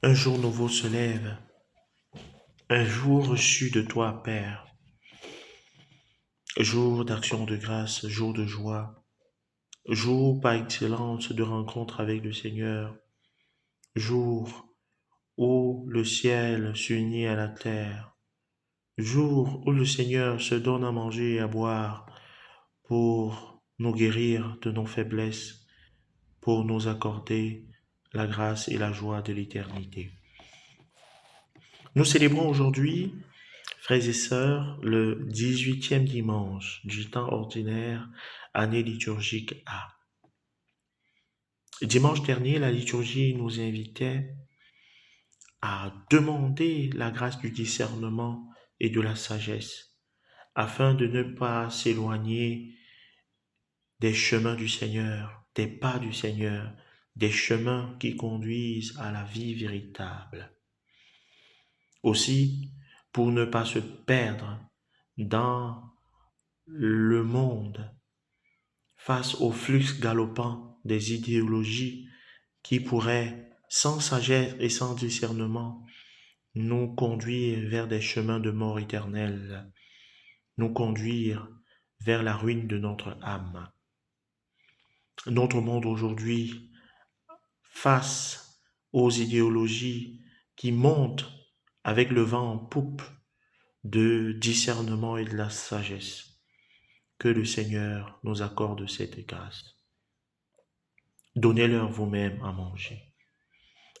Un jour nouveau se lève, un jour reçu de toi, Père, jour d'action de grâce, jour de joie, jour par excellence de rencontre avec le Seigneur, jour où le ciel s'unit à la terre, jour où le Seigneur se donne à manger et à boire pour nous guérir de nos faiblesses, pour nous accorder la grâce et la joie de l'éternité. Nous célébrons aujourd'hui, frères et sœurs, le 18e dimanche du temps ordinaire, année liturgique A. Dimanche dernier, la liturgie nous invitait à demander la grâce du discernement et de la sagesse, afin de ne pas s'éloigner des chemins du Seigneur, des pas du Seigneur, des chemins qui conduisent à la vie véritable. Aussi, pour ne pas se perdre dans le monde, face au flux galopant des idéologies qui pourraient, sans sagesse et sans discernement, nous conduire vers des chemins de mort éternelle, nous conduire vers la ruine de notre âme. Notre monde aujourd'hui, face aux idéologies qui montent avec le vent en poupe de discernement et de la sagesse, que le Seigneur nous accorde cette grâce. Donnez-leur vous-même à manger.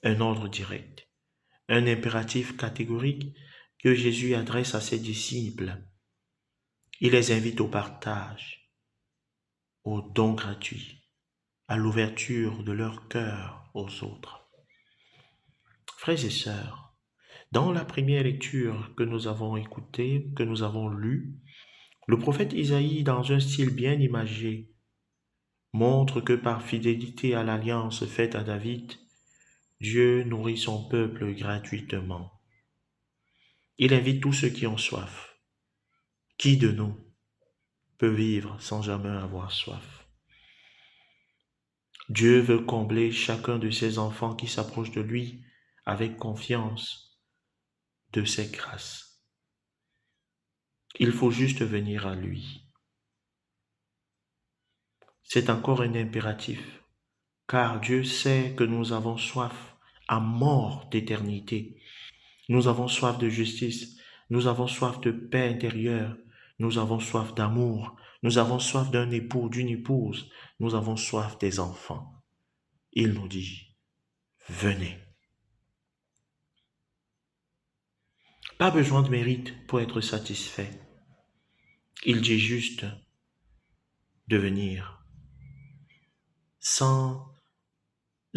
Un ordre direct, un impératif catégorique que Jésus adresse à ses disciples. Il les invite au partage, au don gratuit, à l'ouverture de leur cœur aux autres. Frères et sœurs, dans la première lecture que nous avons écoutée, que nous avons lue, le prophète Isaïe, dans un style bien imagé, montre que par fidélité à l'alliance faite à David, Dieu nourrit son peuple gratuitement. Il invite tous ceux qui ont soif. Qui de nous peut vivre sans jamais avoir soif? Dieu veut combler chacun de ses enfants qui s'approchent de lui avec confiance de ses grâces. Il faut juste venir à lui. C'est encore un impératif, car Dieu sait que nous avons soif à mort d'éternité. Nous avons soif de justice, nous avons soif de paix intérieure, nous avons soif d'amour, nous avons soif d'un époux, d'une épouse, nous avons soif des enfants. Il nous dit, venez. Pas besoin de mérite pour être satisfait. Il dit juste de venir, sans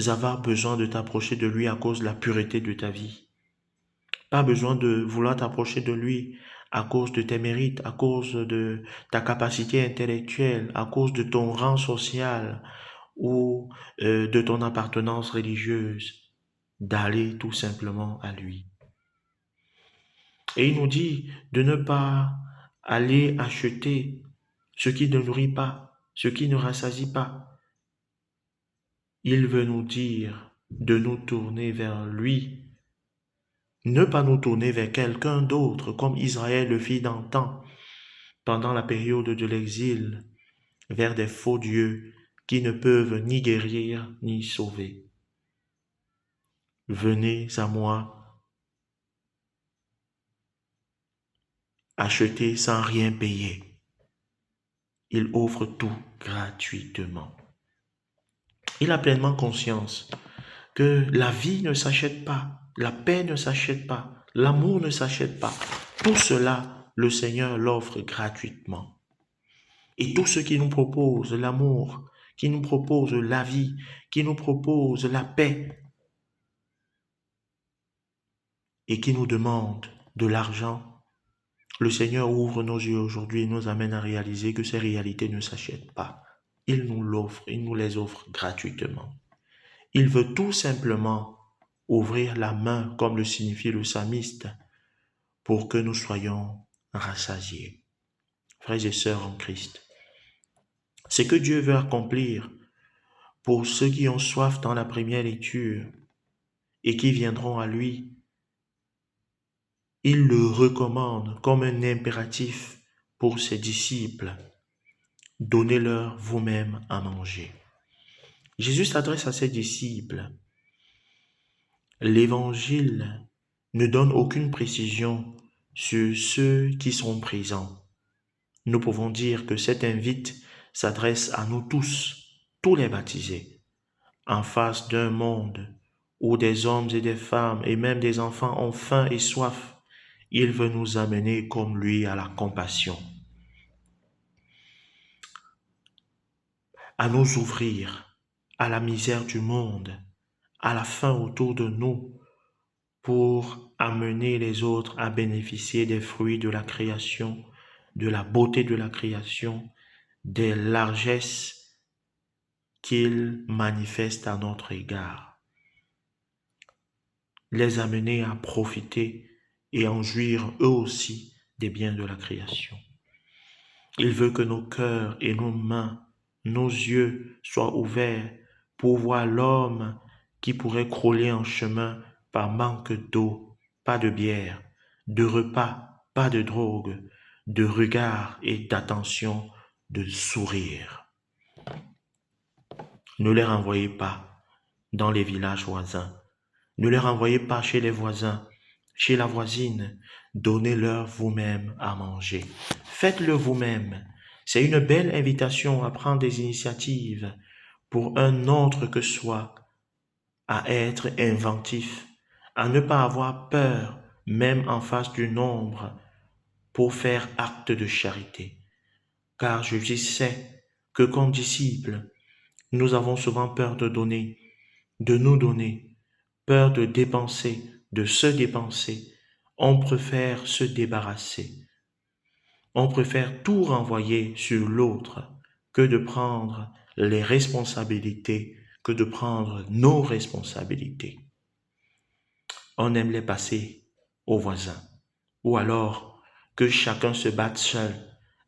avoir besoin de t'approcher de lui à cause de la pureté de ta vie. Pas besoin de vouloir t'approcher de lui à cause de tes mérites, à cause de ta capacité intellectuelle, à cause de ton rang social ou de ton appartenance religieuse, d'aller tout simplement à lui. Et il nous dit de ne pas aller acheter ce qui ne nourrit pas, ce qui ne rassasie pas. Il veut nous dire de nous tourner vers lui, ne pas nous tourner vers quelqu'un d'autre, comme Israël le fit d'antan, pendant la période de l'exil, vers des faux dieux qui ne peuvent ni guérir ni sauver. Venez à moi, achetez sans rien payer. Il offre tout gratuitement. Il a pleinement conscience que la vie ne s'achète pas, la paix ne s'achète pas, l'amour ne s'achète pas. Tout cela, le Seigneur l'offre gratuitement. Et tout ce qui nous propose l'amour, qui nous propose la vie, qui nous propose la paix et qui nous demande de l'argent, le Seigneur ouvre nos yeux aujourd'hui et nous amène à réaliser que ces réalités ne s'achètent pas. Il nous l'offre, il nous les offre gratuitement. Il veut tout simplement ouvrir la main, comme le signifie le psalmiste, pour que nous soyons rassasiés. Frères et sœurs en Christ, ce que Dieu veut accomplir pour ceux qui ont soif dans la première lecture, et qui viendront à lui, il le recommande comme un impératif pour ses disciples. Donnez-leur vous-même à manger. Jésus s'adresse à ses disciples. L'Évangile ne donne aucune précision sur ceux qui sont présents. Nous pouvons dire que cet invite s'adresse à nous tous les baptisés, en face d'un monde où des hommes et des femmes et même des enfants ont faim et soif. Il veut nous amener comme lui à la compassion, à nous ouvrir à la misère du monde, à la faim autour de nous, pour amener les autres à bénéficier des fruits de la création, de la beauté de la création, des largesses qu'il manifeste à notre égard. Les amener à profiter et en jouir eux aussi des biens de la création. Il veut que nos cœurs et nos mains, nos yeux soient ouverts pour voir l'homme qui pourrait crouler en chemin par manque d'eau, pas de bière, de repas, pas de drogue, de regard et d'attention, de sourire. Ne les renvoyez pas dans les villages voisins. Ne les renvoyez pas chez les voisins, chez la voisine. Donnez-leur vous-même à manger. Faites-le vous-même. C'est une belle invitation à prendre des initiatives pour un autre que soi, à être inventif, à ne pas avoir peur, même en face du nombre, pour faire acte de charité. Car je sais que comme disciples, nous avons souvent peur de donner, de nous donner, peur de dépenser, de se dépenser. On préfère se débarrasser. On préfère tout renvoyer sur l'autre que de prendre les responsabilités, que de prendre nos responsabilités. On aime les passer aux voisins, ou alors que chacun se batte seul,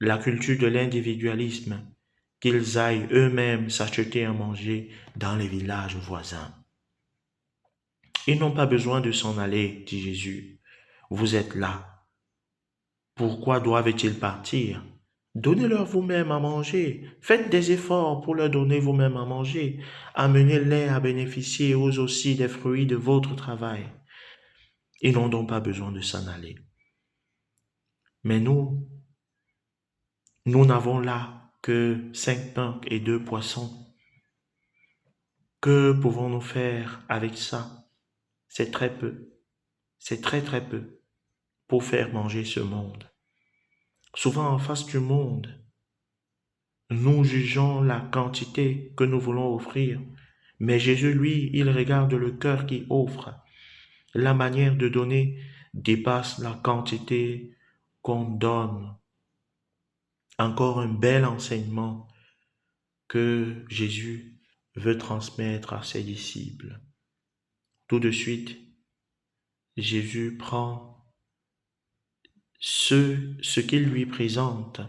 la culture de l'individualisme, qu'ils aillent eux-mêmes s'acheter à manger dans les villages voisins. Ils n'ont pas besoin de s'en aller, dit Jésus. Vous êtes là. Pourquoi doivent-ils partir? Donnez-leur vous-même à manger. Faites des efforts pour leur donner vous-même à manger. Amenez-les à bénéficier eux aussi des fruits de votre travail. Ils n'ont donc pas besoin de s'en aller. Mais nous n'avons là que 5 pains et 2 poissons. Que pouvons-nous faire avec ça? C'est très peu. C'est très très peu pour faire manger ce monde. Souvent en face du monde, nous jugeons la quantité que nous voulons offrir, mais Jésus, lui, il regarde le cœur qui offre. La manière de donner dépasse la quantité qu'on donne. Encore un bel enseignement que Jésus veut transmettre à ses disciples. Tout de suite, Jésus prend ce qu'il lui présente,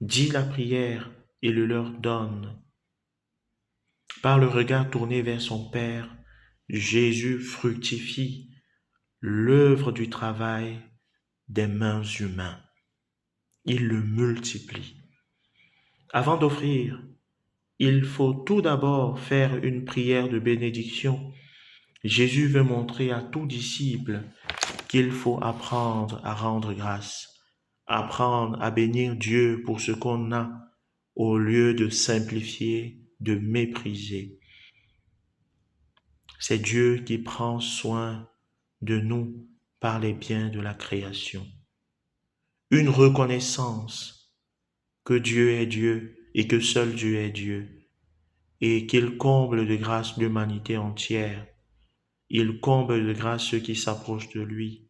dit la prière et le leur donne. Par le regard tourné vers son Père, Jésus fructifie l'œuvre du travail des mains humaines. Il le multiplie. Avant d'offrir, il faut tout d'abord faire une prière de bénédiction. Jésus veut montrer à tout disciple qu'il faut apprendre à rendre grâce, apprendre à bénir Dieu pour ce qu'on a, au lieu de simplifier, de mépriser. C'est Dieu qui prend soin de nous par les biens de la création. Une reconnaissance que Dieu est Dieu et que seul Dieu est Dieu et qu'il comble de grâce l'humanité entière. Il comble de grâce ceux qui s'approchent de lui.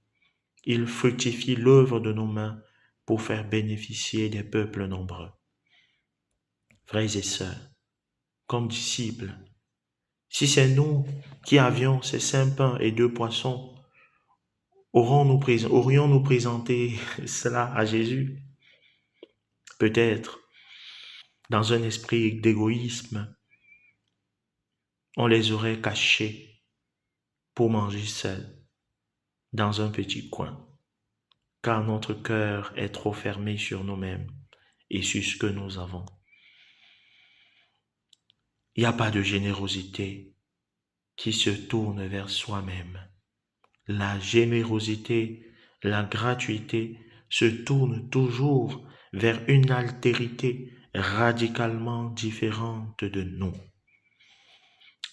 Il fructifie l'œuvre de nos mains pour faire bénéficier des peuples nombreux. Frères et sœurs, comme disciples, si c'est nous qui avions ces 5 pains et 2 poissons, aurions-nous présenté cela à Jésus? Peut-être, dans un esprit d'égoïsme, on les aurait cachés pour manger seul dans un petit coin, car notre cœur est trop fermé sur nous-mêmes et sur ce que nous avons. Il n'y a pas de générosité qui se tourne vers soi-même. La générosité, la gratuité se tourne toujours vers une altérité radicalement différente de nous.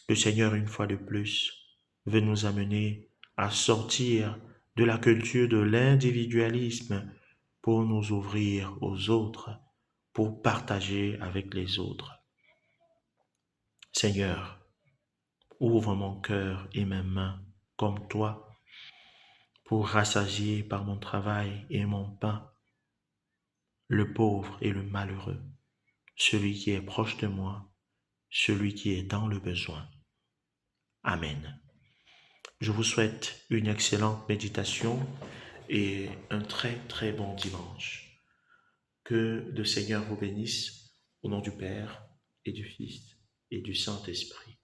Le Seigneur, une fois de plus, veut nous amener à sortir de la culture de l'individualisme pour nous ouvrir aux autres, pour partager avec les autres. Seigneur, ouvre mon cœur et mes mains comme toi pour rassasier par mon travail et mon pain le pauvre et le malheureux, celui qui est proche de moi, celui qui est dans le besoin. Amen. Je vous souhaite une excellente méditation et un très très bon dimanche. Que le Seigneur vous bénisse au nom du Père et du Fils et du Saint-Esprit.